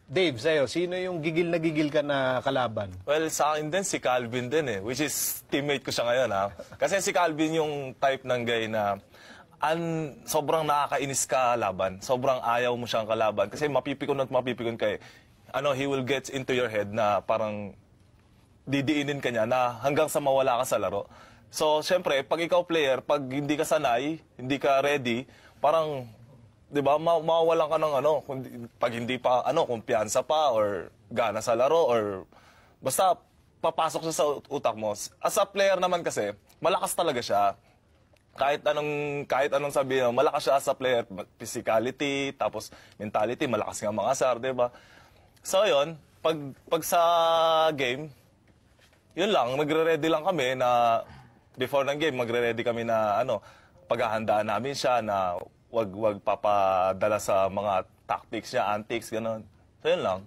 Dave, sa'yo, sino yung gigil na gigil ka na kalaban? Well, sa akin din, si Calvin din eh. Which is, teammate ko siya ngayon ha. Kasi si Calvin yung type ng guy na sobrang nakakainis ka laban. Sobrang ayaw mo siyang kalaban. Kasi mapipikon at mapipikon ka eh. He will get into your head na parang didiinin ka niya na hanggang sa mawala ka sa laro. So, syempre, pag ikaw player, pag hindi ka sanay, hindi ka ready, parang 'di ba, mawawalan ka ng pag hindi pa kumpiyansa pa or gana sa laro or basta papasok siya sa utak mo. As a player naman kasi, malakas talaga siya. Kahit anong sabihin, malakas siya as a player, physicality, tapos mentality, malakas nga mga asar, 'di ba? So 'yun, pag sa game, yun lang, magre-ready lang kami na before ng game, magre-ready kami na paghahandaan namin siya na wag papadala sa mga tactics niya, antics, gano'n. So, yun lang.